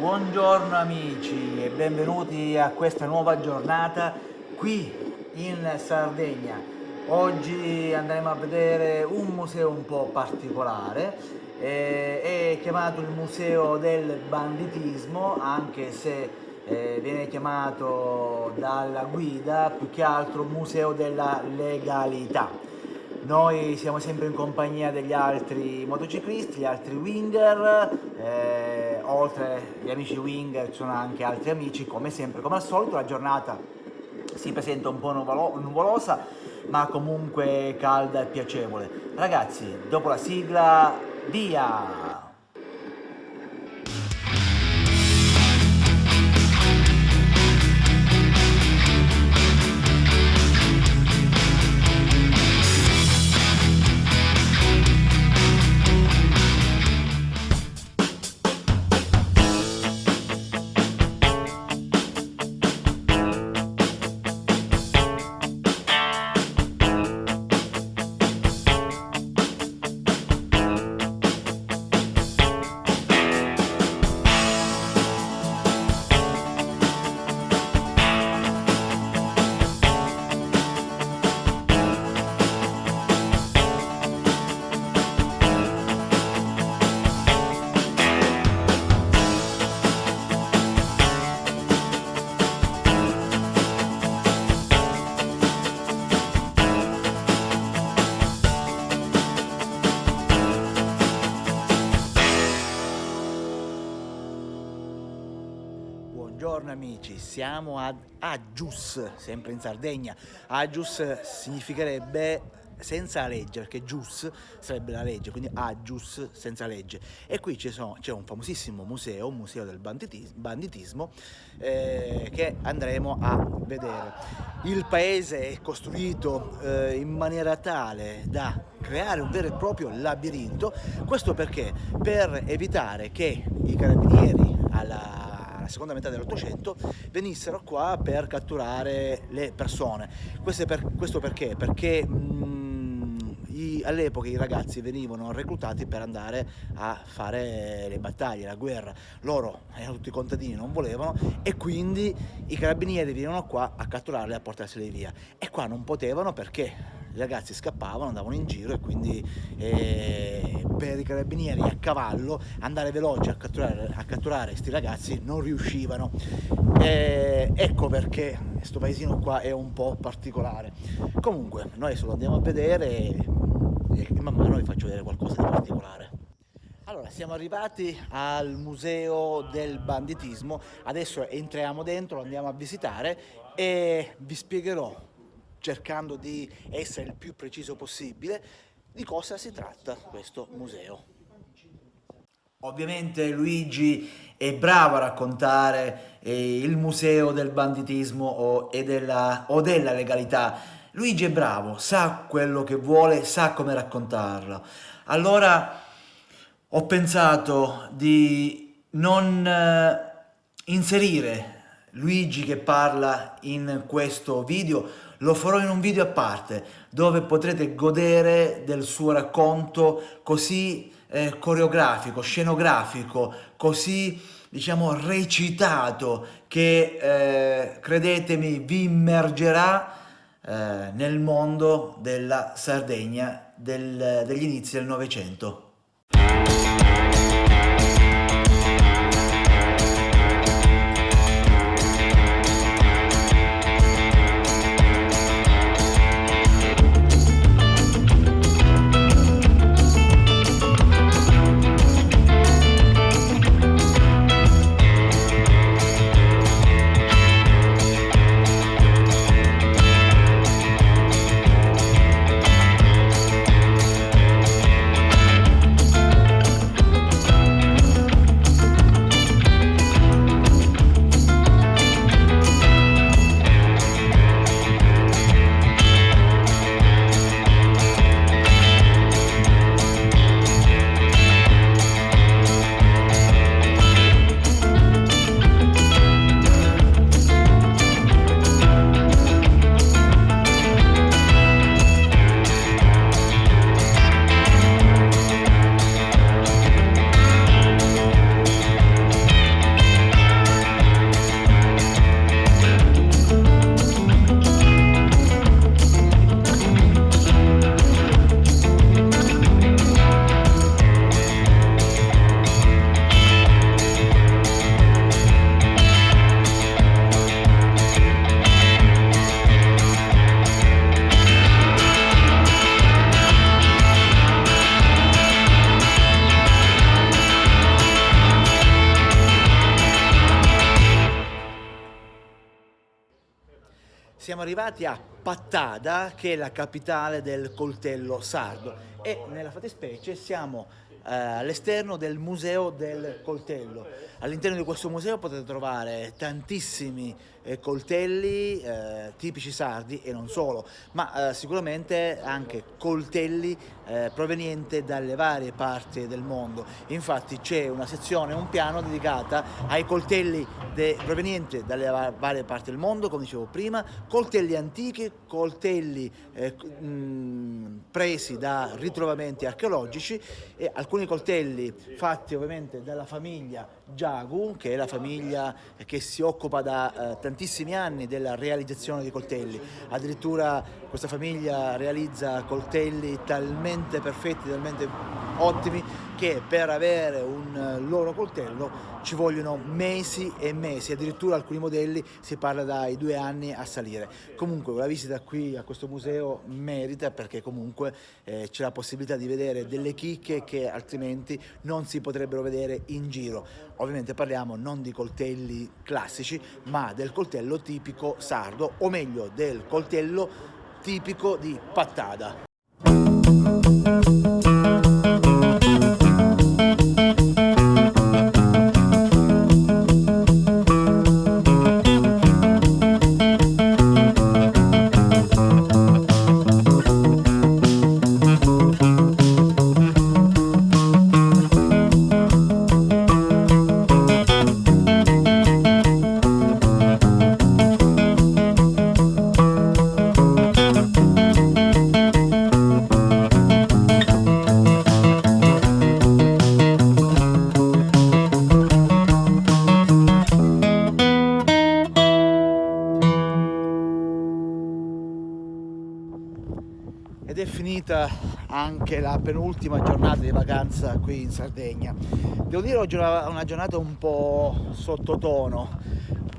Buongiorno amici e benvenuti a questa nuova giornata qui in Sardegna. Oggi andremo a vedere un museo un po' particolare, è chiamato il Museo del Banditismo, anche se viene chiamato dalla guida più che altro Museo della Legalità. Noi siamo sempre in compagnia degli altri motociclisti, gli altri winger, oltre agli amici winger ci sono anche altri amici, come sempre, come al solito la giornata si presenta un po' nuvolosa, ma comunque calda e piacevole. Ragazzi, dopo la sigla, via! Buongiorno amici, siamo ad Aggius, sempre in Sardegna. Aggius significherebbe senza legge, perché gius sarebbe la legge, quindi Aggius senza legge. E qui c'è un famosissimo museo, un museo del banditismo, che andremo a vedere. Il paese è costruito in maniera tale da creare un vero e proprio labirinto. Questo perché? Per evitare che i carabinieri alla seconda metà dell'Ottocento venissero qua per catturare le persone. Questo perché? Perché all'epoca i ragazzi venivano reclutati per andare a fare le battaglie, la guerra. Loro erano tutti contadini, non volevano, e quindi i carabinieri venivano qua a catturarli e a portarseli via. E qua non potevano perché i ragazzi scappavano, andavano in giro, e quindi per i carabinieri a cavallo andare veloci a catturare questi ragazzi non riuscivano. Ecco perché questo paesino qua è un po' particolare. Comunque noi adesso lo andiamo a vedere e man mano vi faccio vedere qualcosa di particolare. Allora, siamo arrivati al Museo del Banditismo, adesso entriamo dentro, lo andiamo a visitare e vi spiegherò, cercando di essere il più preciso possibile, di cosa si tratta questo museo. Ovviamente Luigi è bravo a raccontare il museo del banditismo o della legalità. Luigi è bravo, sa quello che vuole, sa come raccontarlo. Allora ho pensato di non inserire Luigi che parla in questo video, lo farò in un video a parte dove potrete godere del suo racconto così coreografico, scenografico, così diciamo recitato che credetemi vi immergerà nel mondo della Sardegna degli inizi del Novecento. siamo arrivati a Pattada, che è la capitale del coltello sardo, e nella fattispecie siamo all'esterno del museo del coltello. All'interno di questo museo potete trovare tantissimi coltelli tipici sardi e non solo, ma sicuramente anche coltelli provenienti dalle varie parti del mondo. Infatti c'è una sezione, un piano dedicata ai coltelli provenienti dalle varie parti del mondo, come dicevo prima, coltelli antichi, coltelli presi da ritrovamenti archeologici, e alcuni coltelli fatti ovviamente dalla famiglia Jagu, che è la famiglia che si occupa da tantissimi anni della realizzazione di coltelli. Addirittura questa famiglia realizza coltelli talmente perfetti, talmente ottimi, che per avere un loro coltello ci vogliono mesi e mesi, addirittura alcuni modelli si parla dai 2 anni a salire. Comunque la visita qui a questo museo merita, perché comunque c'è la possibilità di vedere delle chicche che altrimenti non si potrebbero vedere in giro. Ovviamente parliamo non di coltelli classici, ma del coltello tipico sardo, o meglio del coltello tipico di Pattada. Ed è finita anche la penultima giornata di vacanza qui in Sardegna. Devo dire oggi è una giornata un po' sottotono,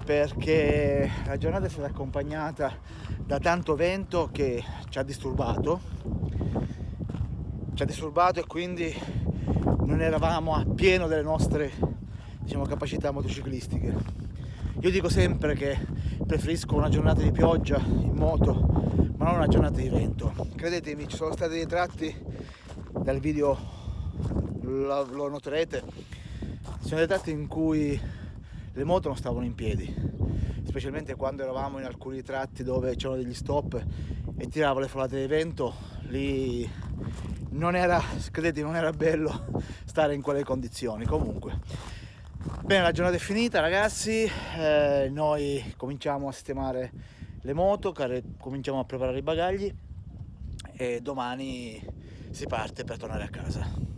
perché la giornata è stata accompagnata da tanto vento che ci ha disturbato e quindi non eravamo a pieno delle nostre, diciamo, capacità motociclistiche. Io dico sempre che preferisco una giornata di pioggia in moto, ma non una giornata di vento. Credetemi, ci sono stati dei tratti, dal video lo noterete, ci sono dei tratti in cui le moto non stavano in piedi, specialmente quando eravamo in alcuni tratti dove c'erano degli stop e tiravo le folate di vento. Lì non era, credetemi, non era bello stare in quelle condizioni. Comunque bene, la giornata è finita, ragazzi, noi cominciamo a sistemare le moto, cominciamo a preparare i bagagli e domani si parte per tornare a casa.